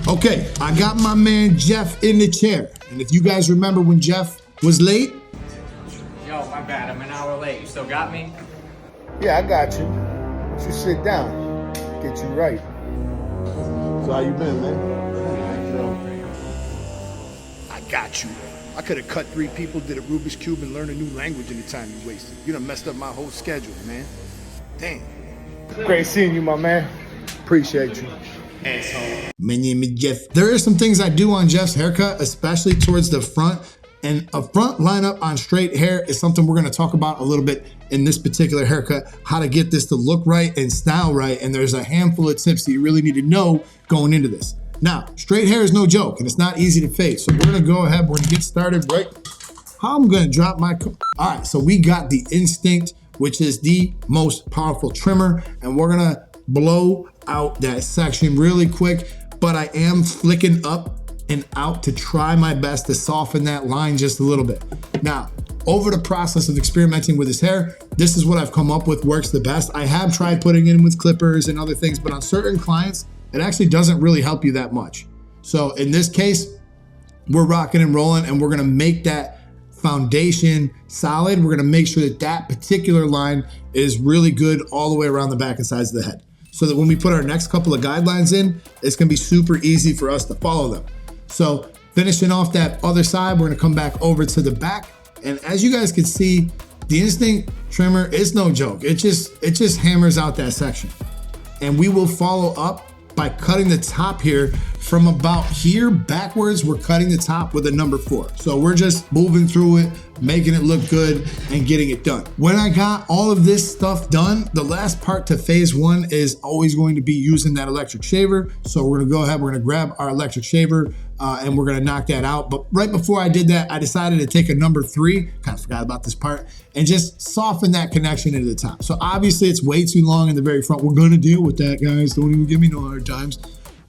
Okay, I got my man Jeff in the chair. And if you guys remember when Jeff was late. Yo, my bad, I'm an hour late. You still got me? Yeah, I got you. You sit down. Get you right. So how you been, man? I got you. I could have cut 3 people, did a Rubik's Cube, and learned a new language in the time you wasted. You done messed up my whole schedule, man. Damn. Great seeing you, my man. Appreciate you. Asshole. My name is Jeff. There are some things I do on Jeff's haircut, especially towards the front. And a front lineup on straight hair is something we're gonna talk about a little bit in this particular haircut, how to get this to look right and style right. And there's a handful of tips that you really need to know going into this. Now, straight hair is no joke and it's not easy to fade. So we're gonna go ahead, we're gonna get started right. How I'm gonna drop my, all right, so we got the Instinct, which is the most powerful trimmer. And we're gonna blow out that section really quick, but I am flicking up and out to try my best to soften that line just a little bit. Now, over the process of experimenting with his hair, this is what I've come up with works the best. I have tried putting in with clippers and other things, but on certain clients, it actually doesn't really help you that much. So in this case, we're rocking and rolling and we're gonna make that foundation solid. We're gonna make sure that that particular line is really good all the way around the back and sides of the head, so that when we put our next couple of guidelines in, it's gonna be super easy for us to follow them. So finishing off that other side, we're gonna come back over to the back. And as you guys can see, the Instinct trimmer is no joke. It just hammers out that section. And we will follow up by cutting the top here from about here backwards. We're cutting the top with a number 4. So we're just moving through it, making it look good and getting it done. When I got all of this stuff done, the last part to phase 1 is always going to be using that electric shaver. So we're gonna go ahead, we're gonna grab our electric shaver and we're gonna knock that out. But right before I did that, I decided to take a number 3, kind of forgot about this part, and just soften that connection into the top. So obviously it's way too long in the very front. We're gonna deal with that, guys. Don't even give me no hard times.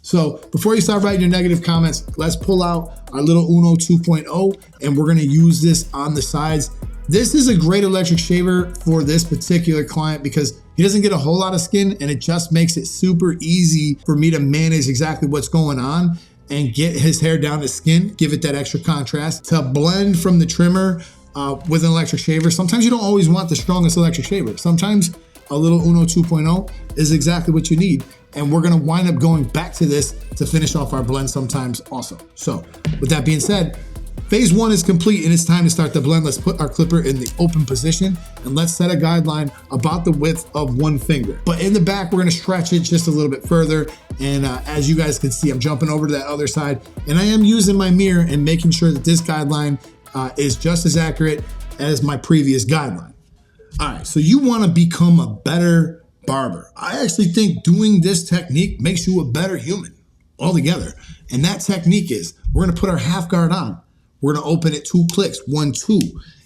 So before you start writing your negative comments, let's pull out our little Uno 2.0 and we're gonna use this on the sides. This is a great electric shaver for this particular client because he doesn't get a whole lot of skin and it just makes it super easy for me to manage exactly what's going on and get his hair down to skin, give it that extra contrast. To blend from the trimmer with an electric shaver, sometimes you don't always want the strongest electric shaver. Sometimes a little Uno 2.0 is exactly what you need. And we're gonna wind up going back to this to finish off our blend sometimes also. So with that being said, phase 1 is complete and it's time to start the blend. Let's put our clipper in the open position and let's set a guideline about the width of 1 finger. But in the back, we're gonna stretch it just a little bit further. And as you guys can see, I'm jumping over to that other side and I am using my mirror and making sure that this guideline is just as accurate as my previous guideline. All right, so you wanna become a better barber. I actually think doing this technique makes you a better human altogether. And that technique is, we're gonna put our half guard on. We're gonna open it 2 clicks, 1, 2,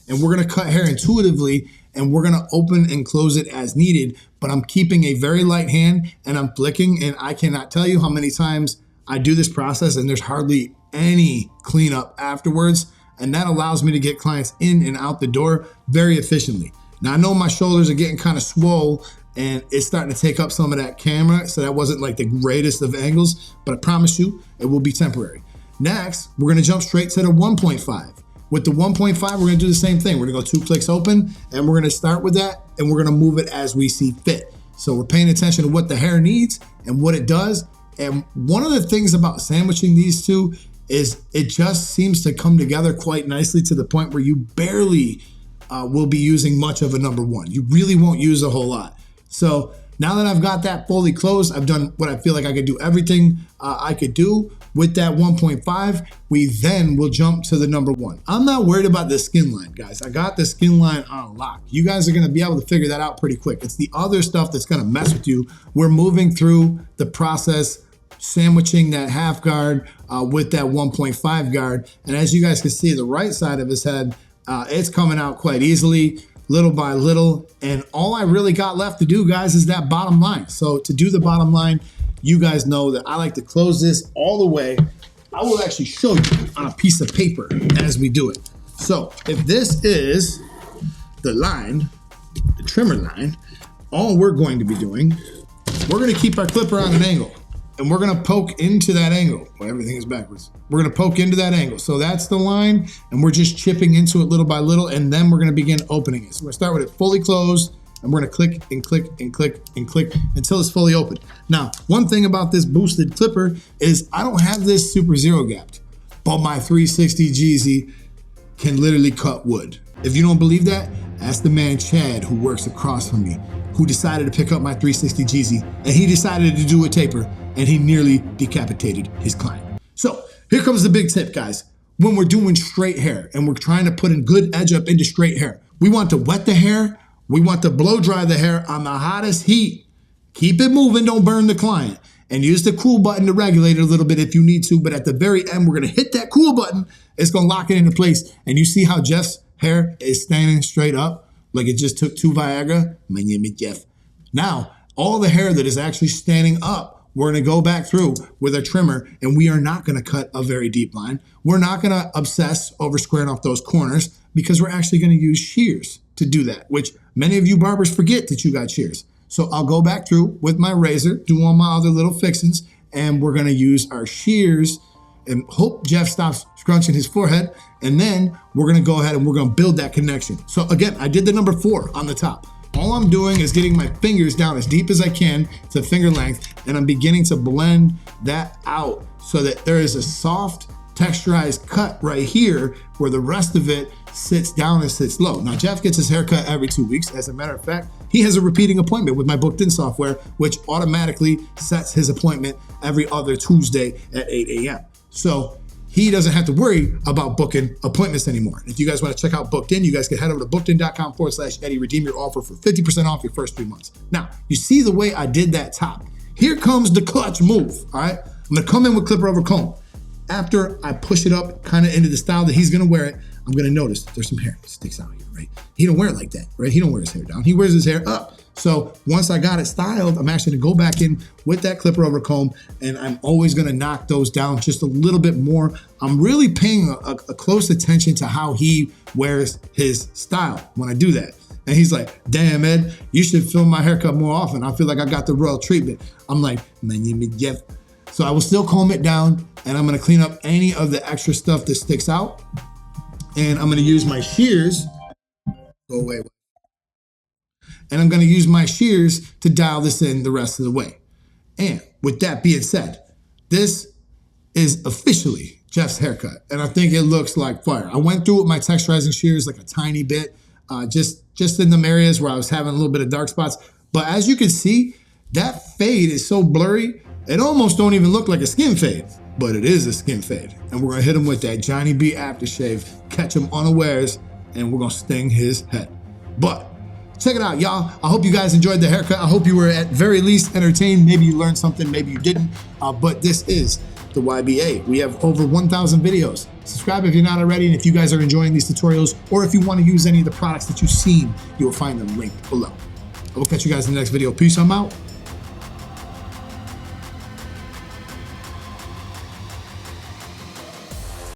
and we're gonna cut hair intuitively and we're gonna open and close it as needed, but I'm keeping a very light hand and I'm flicking, and I cannot tell you how many times I do this process and there's hardly any cleanup afterwards. And that allows me to get clients in and out the door very efficiently. Now I know my shoulders are getting kind of swole and it's starting to take up some of that camera, so that wasn't like the greatest of angles, but I promise you, it will be temporary. Next, we're gonna jump straight to the 1.5. With the 1.5, we're gonna do the same thing. We're gonna go 2 clicks open, and we're gonna start with that, and we're gonna move it as we see fit. So we're paying attention to what the hair needs and what it does. And one of the things about sandwiching these two is it just seems to come together quite nicely to the point where you barely will be using much of a number 1. You really won't use a whole lot. So now that I've got that fully closed, I've done what I feel like I could do everything I could do with that 1.5. We then will jump to the number 1. I'm not worried about the skin line, guys. I got the skin line on lock. You guys are gonna be able to figure that out pretty quick. It's the other stuff that's gonna mess with you. We're moving through the process, sandwiching that half guard with that 1.5 guard. And as you guys can see, the right side of his head, it's coming out quite easily, little by little. And all I really got left to do, guys, is that bottom line. So to do the bottom line, you guys know that I like to close this all the way. I will actually show you on a piece of paper as we do it. So if this is the line, the trimmer line, all we're going to be doing, we're gonna keep our clipper on an angle. and we're gonna poke into that angle. Well, everything is backwards. We're gonna poke into that angle. So that's the line, and we're just chipping into it little by little, and then we're gonna begin opening it. So we're gonna start with it fully closed, and we're gonna click and click and click and click until it's fully open. Now, one thing about this boosted clipper is I don't have this super zero gapped, but my 360 Jeezy can literally cut wood. If you don't believe that, ask the man Chad who works across from me, who decided to pick up my 360 Jeezy, and he decided to do a taper, and he nearly decapitated his client. So here comes the big tip, guys. When we're doing straight hair and we're trying to put in good edge up into straight hair, we want to wet the hair, we want to blow dry the hair on the hottest heat. Keep it moving, don't burn the client. And use the cool button to regulate it a little bit if you need to, but at the very end, we're gonna hit that cool button, it's gonna lock it into place. And you see how Jeff's hair is standing straight up, like it just took 2 Viagra? My name is Jeff. Now, all the hair that is actually standing up, we're gonna go back through with a trimmer, and we are not gonna cut a very deep line. We're not gonna obsess over squaring off those corners because we're actually gonna use shears to do that, which many of you barbers forget that you got shears. So I'll go back through with my razor, do all my other little fixings, and we're gonna use our shears and hope Jeff stops scrunching his forehead. And then we're gonna go ahead and we're gonna build that connection. So again, I did the number 4 on the top. All I'm doing is getting my fingers down as deep as I can to finger length, and I'm beginning to blend that out so that there is a soft, texturized cut right here where the rest of it sits down and sits low. Now, Jeff gets his haircut every 2 weeks. As a matter of fact, he has a repeating appointment with my booked in software, which automatically sets his appointment every other Tuesday at 8 a.m. So he doesn't have to worry about booking appointments anymore. If you guys want to check out Booked In, you guys can head over to bookedin.com/Eddie, redeem your offer for 50% off your first 3 months. Now, you see the way I did that top. Here comes the clutch move, all right? I'm gonna come in with clipper over comb. After I push it up kind of into the style that he's gonna wear it, I'm gonna notice there's some hair that sticks out here, right? He don't wear it like that, right? He don't wear his hair down. He wears his hair up. So once I got it styled, I'm actually gonna go back in with that clipper over comb, and I'm always gonna knock those down just a little bit more. I'm really paying a close attention to how he wears his style when I do that. And he's like, damn, Ed, you should film my haircut more often. I feel like I got the royal treatment. I'm like, my name is Jeff. So I will still comb it down, and I'm gonna clean up any of the extra stuff that sticks out. And I'm gonna use my shears, go away. And I'm gonna use my shears to dial this in the rest of the way. And with that being said, this is officially Jeff's haircut. And I think it looks like fire. I went through with my texturizing shears like a tiny bit, just in them areas where I was having a little bit of dark spots. But as you can see, that fade is so blurry, it almost don't even look like a skin fade, but it is a skin fade. And we're gonna hit him with that Johnny B aftershave, catch him unawares, and we're gonna sting his head. But check it out, y'all. I hope you guys enjoyed the haircut. I hope you were at very least entertained. Maybe you learned something, maybe you didn't. But this is the YBA. We have over 1,000 videos. Subscribe if you're not already, and if you guys are enjoying these tutorials, or if you want to use any of the products that you've seen, you will find them linked below. I will catch you guys in the next video. Peace, I'm out.